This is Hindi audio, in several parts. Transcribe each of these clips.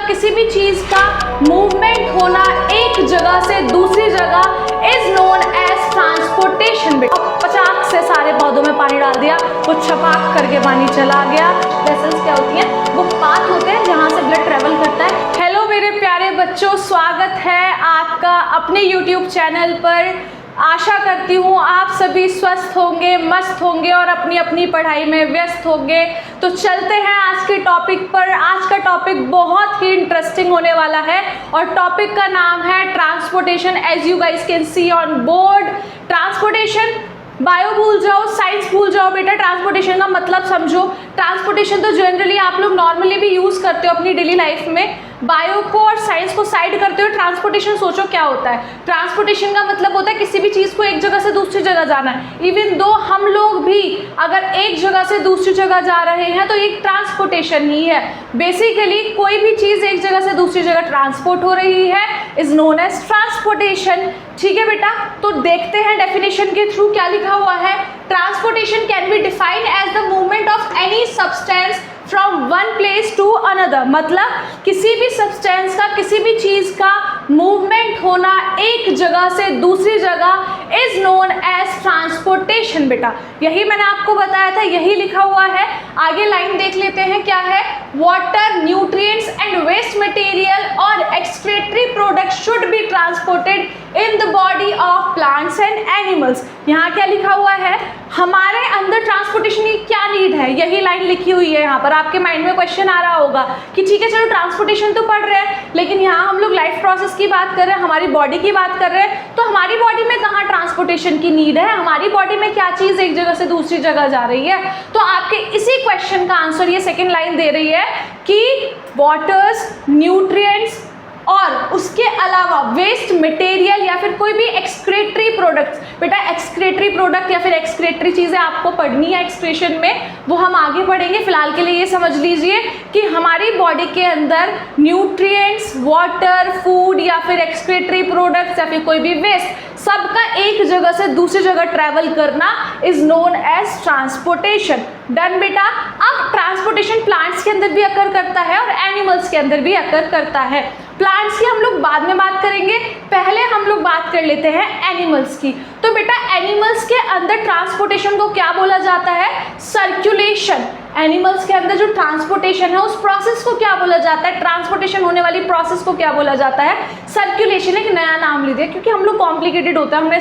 किसी भी चीज का मूवमेंट होना एक जगह से दूसरी जगह इज नोन एज ट्रांसपोर्टेशन। पचाक से सारे पौधों में पानी डाल दिया, वो छपाक करके पानी चला गया। वेसल्स क्या होती हैं? वो पाथ होते हैं जहाँ से ब्लड ट्रेवल करता है। हेलो मेरे प्यारे बच्चों, स्वागत है आपका अपने यूट्यूब चैनल पर। आशा करती हूँ आप सभी स्वस्थ होंगे, मस्त होंगे और अपनी अपनी पढ़ाई में व्यस्त होंगे। तो चलते हैं आज के टॉपिक पर। आज का टॉपिक बहुत ही इंटरेस्टिंग होने वाला है और टॉपिक का नाम है transportation. As you guys can see on board, transportation. Bio भूल जाओ, साइंस भूल जाओ बेटा, ट्रांसपोर्टेशन का मतलब समझो। ट्रांसपोर्टेशन तो जनरली आप लोग नॉर्मली भी यूज़ करते हो अपनी डेली लाइफ में। बायो को और साइंस को साइड करते हो, ट्रांसपोर्टेशन सोचो क्या होता है। ट्रांसपोर्टेशन का मतलब होता है किसी भी चीज़ को एक जगह से दूसरी जगह जाना है। इवन दो हम लोग भी अगर एक जगह से दूसरी जगह जा रहे हैं तो एक ट्रांसपोर्टेशन ही है। बेसिकली कोई भी चीज़ एक जगह से दूसरी जगह ट्रांसपोर्ट हो रही है इज नोन एज ट्रांसपोर्टेशन। ठीक है बेटा, तो देखते हैं डेफिनेशन के थ्रू क्या लिखा हुआ है। Transportation can be defined as the movement of any substance from one place to another. मतलब किसी भी सब्सटेंस का, किसी भी चीज़ का मूवमेंट होना एक जगह से दूसरी जगह इज नोन एज ट्रांसपोर्टेशन। बेटा यही मैंने आपको बताया था, यही लिखा हुआ है। आगे लाइन देख लेते हैं क्या है। Water, nutrients and waste material और excretory products should be transported in the body of plants and animals. यहाँ क्या लिखा हुआ है? हमारे अंदर ट्रांसपोर्टेशन की क्या नीड है, यही लाइन लिखी हुई है। यहाँ पर आपके माइंड में क्वेश्चन आ रहा होगा कि ठीक है चलो ट्रांसपोर्टेशन तो पढ़ रहे हैं, लेकिन यहाँ हम लोग लाइफ प्रोसेस की बात कर रहे हैं, हमारी बॉडी की बात कर रहे हैं, तो हमारी बॉडी में कहाँ ट्रांसपोर्टेशन की नीड है? हमारी बॉडी में क्या चीज़ एक जगह से दूसरी जगह जा रही है? तो आपके इसी क्वेश्चन का आंसर ये सेकेंड लाइन दे रही है कि वाटर्स, न्यूट्रिएंट्स और उसके अलावा वेस्ट मटेरियल या फिर कोई भी एक्सक्रीटरी प्रोडक्ट्स। बेटा एक्सक्रीटरी प्रोडक्ट या फिर एक्सक्रीटरी चीज़ें आपको पढ़नी है एक्सक्रीशन में, वो हम आगे पढ़ेंगे। फिलहाल के लिए ये समझ लीजिए कि हमारी बॉडी के अंदर न्यूट्रिएंट्स, वाटर, फूड या फिर एक्सक्रीटरी प्रोडक्ट्स या फिर कोई भी वेस्ट, सबका एक जगह से दूसरी जगह ट्रैवल करना is known as transportation. Done बेटा। अब ट्रांसपोर्टेशन प्लांट्स के अंदर भी अकर करता है और एनिमल्स के अंदर भी अकर करता है। प्लांट्स की हम लोग बाद में बात करेंगे, पहले हम लोग बात कर लेते हैं एनिमल्स की। तो बेटा एनिमल्स के अंदर ट्रांसपोर्टेशन को क्या बोला जाता है? सर्कुलेशन। एनिमल्स के अंदर जो ट्रांसपोर्टेशन है उस प्रोसेस को क्या बोला जाता है? ट्रांसपोर्टेशन होने वाली प्रोसेस को क्या बोला जाता है? सर्कुलेशन। एक नया नाम लीजिए, क्योंकि हम लोग कॉम्प्लिकेटेड होता है,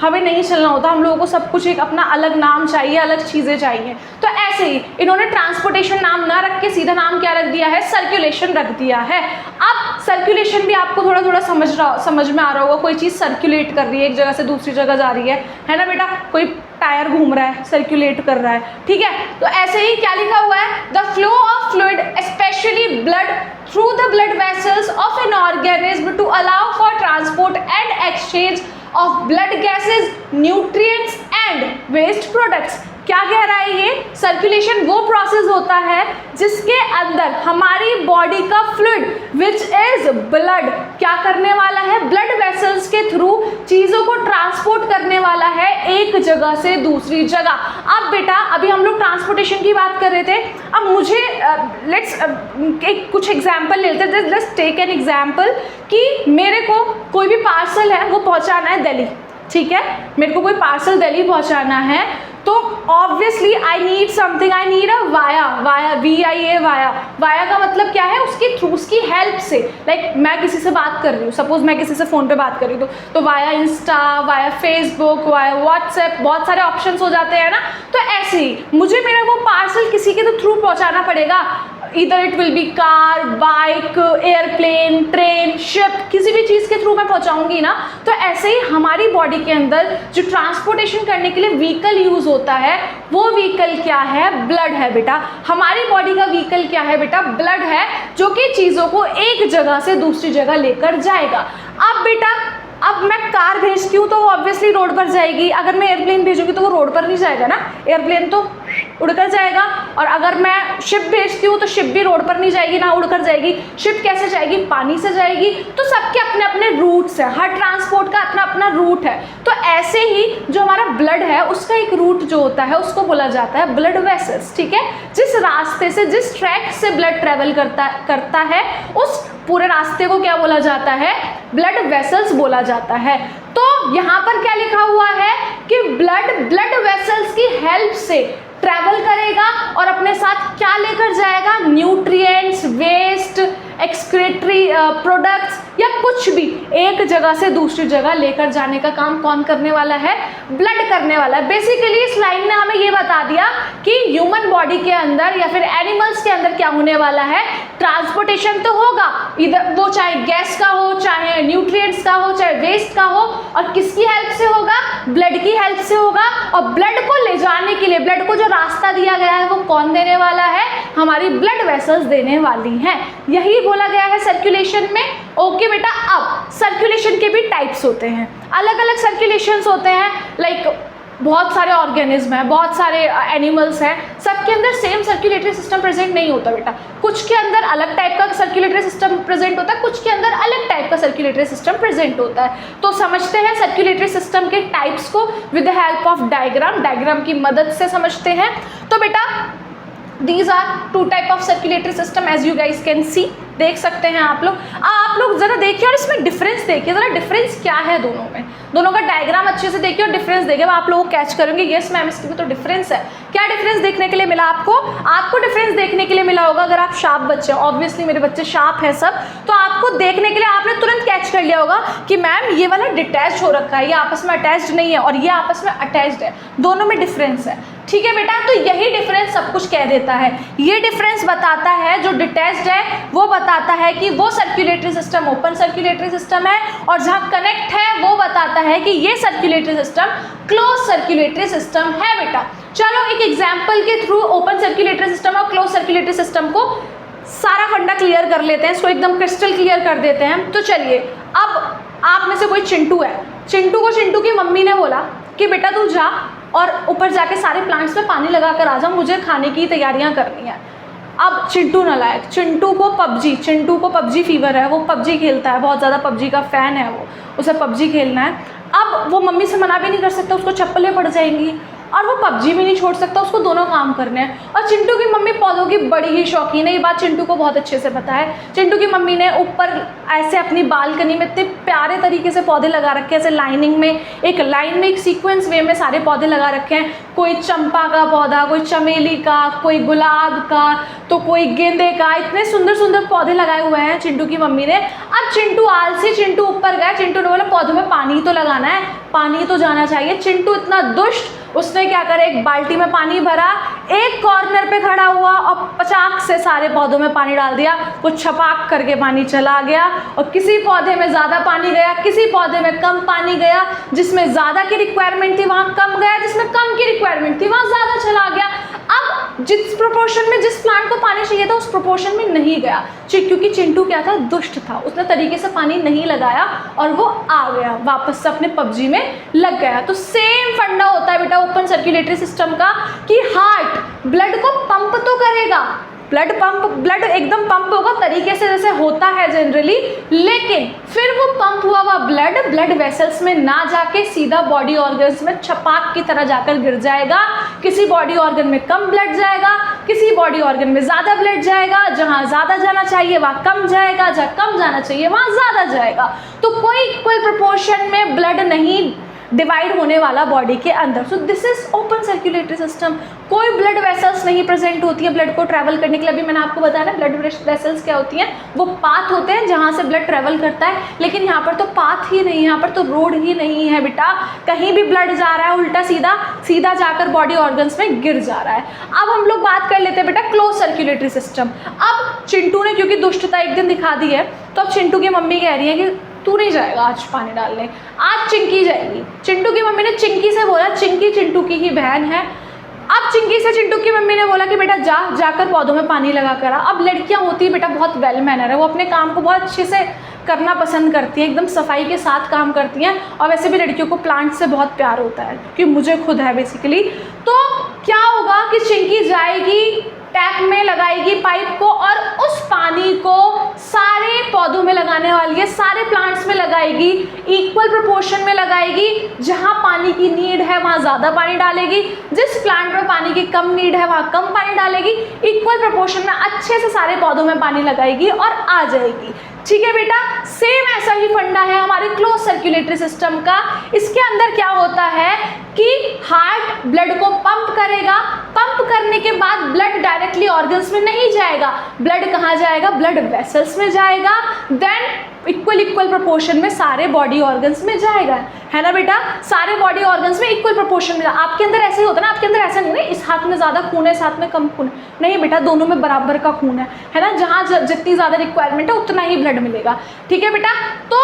हमें नहीं चलना होता, हम लोगों को सब कुछ एक अपना अलग नाम चाहिए, अलग चीज़ें चाहिए। तो ऐसे ही इन्होंने ट्रांसपोर्टेशन नाम ना रख के सीधा नाम क्या रख दिया है? सर्कुलेशन रख दिया है। अब सर्कुलेशन भी आपको थोड़ा थोड़ा समझ में आ रहा होगा। कोई चीज़ सर्कुलेट कर रही है, एक जगह से दूसरी जगह जा रही है ना बेटा? कोई टायर घूम रहा है, सर्कुलेट कर रहा है, ठीक है? तो ऐसे ही क्या लिखा हुआ है? The flow of fluid specially blood through the blood vessels of an organism to allow for transport and exchange of blood gases, nutrients and waste products. क्या कह रहा है ये? सर्कुलेशन वो प्रोसेस होता है जिसके अंदर हमारी बॉडी का फ्लूइड विच इज ब्लड क्या करने वाला है? ब्लड वेसल्स के थ्रू चीज़ों को ट्रांसपोर्ट करने वाला है एक जगह से दूसरी जगह। अब बेटा अभी हम लोग ट्रांसपोर्टेशन की बात कर रहे थे, अब मुझे लेट्स कुछ एग्जाम्पल लेते हैं। लेट्स टेक एन एग्जाम्पल कि मेरे को कोई भी पार्सल है वो पहुंचाना है दिल्ली, ठीक है? मेरे को कोई पार्सल दिल्ली पहुंचाना है, तो obviously I need something, I need a via via का मतलब क्या है? उसके थ्रू, उसकी हेल्प से, लाइक मैं किसी से बात कर रही हूँ, सपोज मैं किसी से फ़ोन पे बात कर रही हूँ, तो via Insta, via Facebook, via WhatsApp, बहुत सारे ऑप्शंस हो जाते हैं ना। तो ऐसे ही मुझे मेरा वो पार्सल किसी के तो थ्रू पहुँचाना पड़ेगा। इधर it will be car, bike, airplane, train, ship, किसी भी चीज़ के थ्रू मैं पहुंचाऊंगी ना। तो ऐसे ही हमारी बॉडी के अंदर जो ट्रांसपोर्टेशन करने के लिए व्हीकल यूज़ होता है, वो व्हीकल क्या है? ब्लड है बेटा। हमारी बॉडी का व्हीकल क्या है बेटा? ब्लड है, जो कि चीज़ों को एक जगह से दूसरी जगह लेकर जाएगा। अब बेटा अब मैं कार भेजती हूँ तो वो ऑब्वियसली रोड पर जाएगी, अगर मैं एयरप्लेन भेजूंगी तो वो रोड पर नहीं जाएगा ना। एयरप्लेन तो उड़कर जाएगा। और अगर मैं शिप भेजती हूँ तो शिप भी रोड पर नहीं जाएगी, ना उड़कर जाएगी। शिप कैसे जाएगी? पानी से जाएगी। तो सबके अपने अपने रूट्स हैं, हर ट्रांसपोर्ट का अपना अपना रूट है। तो ऐसे ही जो हमारा ब्लड है उसका एक रूट जो होता है उसको बोला जाता है ब्लड वेसल्स, ठीक है। जिस रास्ते से, जिस ट्रैक से ब्लड ट्रेवल करता है उस पूरे रास्ते को क्या बोला जाता है? ब्लड वेसल्स बोला जाता है। तो यहाँ पर क्या लिखा हुआ है कि ब्लड वेसल्स की हेल्प से ट्रैवल करेगा और अपने साथ क्या लेकर जाएगा? न्यूट्रिएंट्स, वेस्ट, एक्सक्रीटरी प्रोडक्ट्स या कुछ भी एक जगह से दूसरी जगह लेकर जाने का काम कौन करने वाला है? ब्लड करने वाला है। बेसिकली इस लाइन ने हमें ये बता दिया कि ह्यूमन बॉडी के अंदर या फिर एनिमल्स के अंदर क्या होने वाला है? ट्रांसपोर्टेशन तो होगा, इधर वो चाहे गैस का हो, चाहे न्यूट्रिएंट्स का हो, चाहे वेस्ट का हो, और किसकी हेल्प से होगा? ब्लड की हेल्प से होगा। और ब्लड को ले जाने के लिए, ब्लड को जो रास्ता दिया गया है वो कौन देने वाला है? हमारी ब्लड वेसल्स देने वाली हैं। यही बोला गया है सर्कुलेशन में। ओके बेटा, अब सर्कुलेशन के भी टाइप्स होते हैं, अलग अलग सर्कुलेशंस होते हैं। लाइक बहुत सारे ऑर्गेनिज्म हैं, बहुत सारे एनिमल्स हैं, सबके अंदर सेम सर्कुलेटरी सिस्टम प्रेजेंट नहीं होता बेटा। कुछ के अंदर अलग टाइप का सर्कुलेटरी सिस्टम प्रेजेंट होता है, कुछ के अंदर अलग टाइप का सर्कुलेटरी सिस्टम प्रेजेंट होता है। तो समझते हैं सर्कुलेटरी सिस्टम के टाइप्स को with the help of diagram की मदद से समझते हैं। तो बेटा these are two type of circulatory system as you guys can see, देख सकते हैं आप लोग जरा देखिए और इसमें डिफरेंस देखिए, जरा डिफरेंस क्या है दोनों में। दोनों का डायग्राम अच्छे से देखिए और डिफरेंस देखिए, आप लोग कैच करेंगे यस मैम इसकी भी तो डिफरेंस है। क्या डिफरेंस देखने के लिए मिला आपको डिफरेंस देखने के लिए मिला होगा। अगर आप शार्प बच्चे, ऑब्वियसली मेरे बच्चे शार्प है सब, तो आपको देखने के लिए आपने तुरंत कैच कर लिया होगा कि मैम ये वाला डिटैच हो रखा है, ये आपस में अटैच्ड नहीं है, और ये आपस में अटैच्ड है, दोनों में डिफरेंस है। ठीक है बेटा, तो यही डिफरेंस सब कुछ कह देता है। ये डिफरेंस बताता है, जो डिटैच्ड है वो बताता है कि वो circulatory system open circulatory system है, और जहाँ कनेक्ट है वो बताता है कि ये circulatory system close circulatory system है बेटा। चलो एक एग्जाम्पल के थ्रू ओपन सर्कुलेटरी सिस्टम और क्लोज सर्कुलेटरी सिस्टम को सारा फंडा क्लियर कर लेते हैं, इसको एकदम क्रिस्टल क्लियर कर देते हैं। तो चलिए, अब आप में से कोई चिंटू है, चिंटू को चिंटू की मम्मी ने बोला कि बेटा तू जा और ऊपर जाके सारे प्लांट्स में पानी लगा कर आ जा, मुझे खाने की तैयारियां करनी है। अब चिंटू नालायक, चिंटू को पबजी फीवर है, वो पबजी खेलता है, बहुत ज़्यादा पबजी का फ़ैन है वो, उसे पबजी खेलना है। अब वो मम्मी से मना भी नहीं कर सकता, उसको चप्पलें पड़ जाएंगी, और वो पबजी भी नहीं छोड़ सकता, उसको दोनों काम करने हैं। और चिंटू की मम्मी पौधों की बड़ी ही शौकीन है, ये बात चिंटू को बहुत अच्छे से पता है। चिंटू की मम्मी ने ऊपर ऐसे अपनी बालकनी में इतने प्यारे तरीके से पौधे लगा रखे हैं, ऐसे लाइनिंग में, एक लाइन में, एक सीक्वेंस वे में सारे पौधे लगा रखे हैं। कोई चंपा का पौधा, कोई चमेली का, कोई गुलाब का, तो कोई गेंदे का, इतने सुंदर सुंदर पौधे लगाए हुए हैं चिंटू की मम्मी ने। अब चिंटू आलसी, चिंटू ऊपर गया, चिंटू ने बोला पौधों में पानी तो लगाना है, पानी तो जाना चाहिए। चिंटू इतना दुष्ट, उसने क्या करा, एक बाल्टी में पानी भरा, एक कॉर्नर पे खड़ा हुआ और पचाक से सारे पौधों में पानी डाल दिया। वो छपाक करके पानी चला गया, और किसी पौधे में ज़्यादा पानी गया, किसी पौधे में कम पानी गया। जिसमें ज़्यादा की रिक्वायरमेंट थी वहाँ कम गया, जिसमें कम की रिक्वायरमेंट थी वहाँ ज़्यादा चला गया। अब जिस प्रोपोर्शन में जिस प्लांट को पानी चाहिए था उस प्रोपोर्शन में नहीं गया, क्योंकि चिंटू क्या था, दुष्ट था, उसने तरीके से पानी नहीं लगाया और वो आ गया वापस से अपने पबजी में लग गया। तो सेम फंडा होता है बेटा ओपन सर्कुलेटरी सिस्टम का, कि हार्ट ब्लड को पंप तो करेगा, ब्लड एकदम पंप होगा तरीके से जैसे होता है जनरली, लेकिन फिर वो पंप हुआ हुआ ब्लड वेसल्स में ना जाके सीधा बॉडी ऑर्गन्स में छपाक की तरह जाकर गिर जाएगा। किसी बॉडी ऑर्गन में कम ब्लड जाएगा, किसी बॉडी ऑर्गन में ज़्यादा ब्लड जाएगा, जहाँ ज़्यादा जाना चाहिए वहाँ कम जाएगा, जहाँ कम जाना चाहिए वहाँ ज़्यादा जाएगा। तो कोई इक्वल प्रोपोर्शन में ब्लड नहीं डिवाइड होने वाला बॉडी के अंदर। So this is open circulatory system. कोई ब्लड वेसल्स नहीं प्रेजेंट होती है ब्लड को ट्रैवल करने के लिए। अभी मैंने आपको बताया ना ब्लड वेसल्स क्या होती हैं, वो पाथ होते हैं जहाँ से ब्लड ट्रैवल करता है, लेकिन यहाँ पर तो पाथ ही नहीं, यहाँ पर तो रोड ही नहीं है बेटा, कहीं भी ब्लड जा रहा है उल्टा सीधा जाकर बॉडी ऑर्गन्स में गिर जा रहा है। अब हम लोग बात कर लेते हैं बेटा क्लोज सर्कुलेटरी सिस्टम। अब चिंटू ने क्योंकि दुष्टता एक दिन दिखा दी है, तो अब चिंटू की मम्मी कह रही है कि तू नहीं जाएगा आज पानी डालने, आज चिंकी जाएगी। चिंटू की मम्मी ने चिंकी से बोला, चिंकी चिंटू की ही बहन है। अब चिंकी से चिंटू की मम्मी ने बोला कि बेटा जाकर पौधों में पानी लगा कर आ। अब लड़कियां होती है बेटा बहुत वेल मैनर है, वो अपने काम को बहुत अच्छे से करना पसंद करती हैं, एकदम सफाई के साथ काम करती हैं, और वैसे भी लड़कियों को प्लांट से बहुत प्यार होता है, क्योंकि मुझे खुद है बेसिकली। तो क्या होगा कि चिंकी जाएगी टैप में, लगाएगी पाइप को और उस पानी को सारे पौधों में लगाने वाली है, सारे प्लांट्स में लगाएगी, इक्वल प्रोपोर्शन में लगाएगी। जहां पानी की नीड है वहां ज़्यादा पानी डालेगी, जिस प्लांट में पानी की कम नीड है वहां कम पानी डालेगी, इक्वल प्रोपोर्शन में अच्छे से सारे पौधों में पानी लगाएगी और आ जाएगी। ठीक है बेटा, सेम ऐसा ही फंडा है हमारे क्लोज सर्कुलेटरी सिस्टम का। इसके अंदर क्या होता है कि हार्ट ब्लड को पंप करेगा, पंप करने के बाद ब्लड डायरेक्टली ऑर्गन्स में नहीं जाएगा, ब्लड कहाँ जाएगा, ब्लड वेसल्स में जाएगा, देन इक्वल प्रोपोर्शन में सारे बॉडी ऑर्गन्स में जाएगा, है ना बेटा। सारे बॉडी ऑर्गन्स में इक्वल प्रोपोर्शन में। आपके अंदर ऐसे ही होता है ना, आपके अंदर ऐसा नहीं है इस हाथ में ज़्यादा खून है इस हाथ में कम खून है, नहीं बेटा, दोनों में बराबर का खून है ना। जहाँ जितनी ज़्यादा रिक्वायरमेंट है उतना ही ब्लड मिलेगा। ठीक है बेटा, तो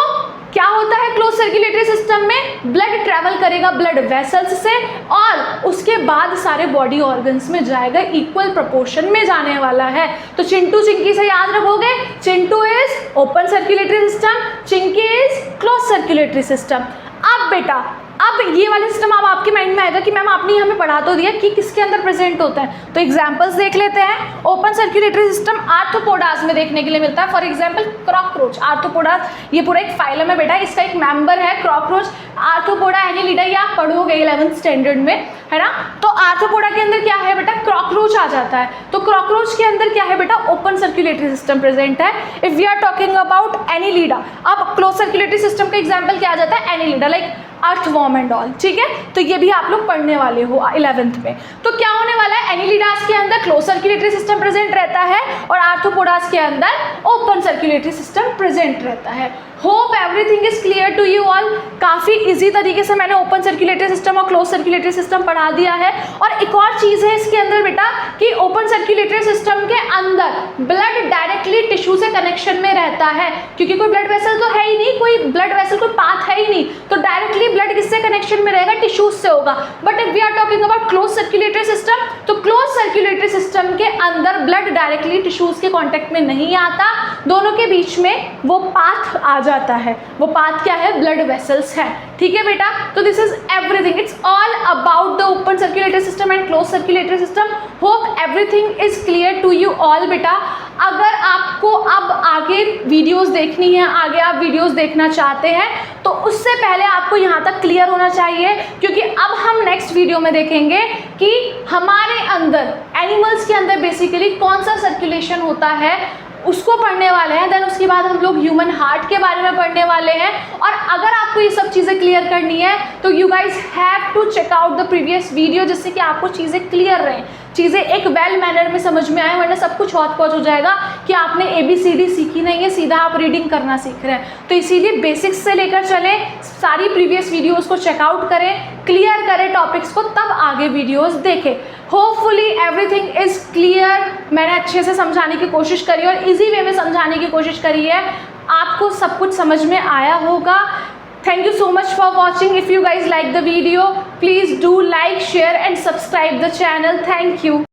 क्या होता है क्लोज सर्कुलेटरी सिस्टम में, ब्लड ट्रैवल करेगा ब्लड वेसल्स से और उसके बाद सारे बॉडी ऑर्गन्स में जाएगा, इक्वल प्रोपोर्शन में जाने वाला है। तो चिंटू चिंकी से याद रखोगे, Chintu is open circulatory system, Chinki is close circulatory system. अब बेटा, अब ये वाला सिस्टम अब आपके माइंड में आएगा कि मैम आपने हमें पढ़ा तो दिया कि किसके अंदर प्रेजेंट होता है, तो एग्जांपल्स देख लेते हैं। ओपन सर्कुलेटरी सिस्टम आर्थ्रोपोडास में देखने के लिए मिलता है। फॉर एग्जांपल कॉकरोच, आर्थ्रोपोडास ये पूरा एक फाइलम है बेटा, इसका एक मेंबर है कॉकरोच, आर्थ्रोपोडा एनिलिडा, ये आप पढ़ोगे 11th स्टैंडर्ड में, है ना। तो आर्थ्रोपोडा के अंदर क्या है बेटा, कॉकरोच आ जाता है। तो कॉकरोच के अंदर क्या है बेटा, ओपन सर्कुलेटरी सिस्टम प्रेजेंट है। If we are talking about annelida, अब क्लोज सर्कुलेटरी सिस्टम का एग्जाम्पल क्या आ जाता है, annelida, like earthworm and all. ठीक है, तो ये भी आप लोग पढ़ने वाले हो 11th में। तो क्या होने वाला है, एनिलिडास के अंदर क्लोज सर्कुलेटरी सिस्टम प्रेजेंट रहता है और आर्थ्रोपोडास के अंदर ओपन सर्कुलेटरी सिस्टम प्रेजेंट रहता है। Hope everything is clear to you all. काफ़ी इजी तरीके से मैंने ओपन सर्कुलेटरी सिस्टम और क्लोज सर्कुलेटरी सिस्टम पढ़ा दिया है। और एक और चीज़ है इसके अंदर बेटा कि ओपन सर्कुलेटरी सिस्टम के अंदर ब्लड डायरेक्टली टिश्यू से कनेक्शन में रहता है, क्योंकि कोई ब्लड वेसल तो है ही नहीं, कोई ब्लड वेसल कोई पाथ है ही नहीं, तो डायरेक्टली ब्लड किससे कनेक्शन में रहेगा, टिश्यूज से होगा। But if we are talking about close circulatory system, तो क्लोज सर्कुलेटरी सिस्टम के अंदर ब्लड डायरेक्टली टिश्यूज के कॉन्टेक्ट में नहीं आता, दोनों के बीच में वो पाथ आ जाता है। वो पाथ क्या है, ब्लड वेसल्स है। ठीक है बेटा, तो this is everything, it's all about the open circulatory system and close circulatory system. Hope everything is clear to you all बेटा। अगर आपको अब आगे वीडियोस देखनी है, आगे आप वीडियोस देखना चाहते हैं, तो उससे पहले आपको यहाँ तक क्लियर होना चाहिए, क्योंकि अब हम नेक्स्ट वीडियो में देखेंगे कि हमारे अंदर, एनिमल्स के अंदर बेसिकली कौन सा सर्कुलेशन होता है, उसको पढ़ने वाले हैं। देन उसके बाद हम लोग ह्यूमन हार्ट के बारे में पढ़ने वाले हैं। और अगर आपको ये सब चीज़ें क्लियर करनी है तो you guys have to check out the previous video, जिससे कि आपको चीज़ें क्लियर रहें, चीज़ें एक वेल मैनर में समझ में आए, वरना सब कुछ हौच-पौच हो जाएगा कि आपने ABCD सीखी नहीं है, सीधा आप रीडिंग करना सीख रहे हैं। तो इसीलिए बेसिक्स से लेकर चलें, सारी प्रीवियस वीडियोज़ को चेकआउट करें, क्लियर करें टॉपिक्स को, तब आगे वीडियोज़ देखें। Hopefully everything is clear. मैंने अच्छे से समझाने की कोशिश करी और इजी वे में समझाने की कोशिश करी है, आपको सब कुछ समझ में आया होगा। Thank you so much for watching. If you guys like the video, please do like, share and subscribe the channel. Thank you.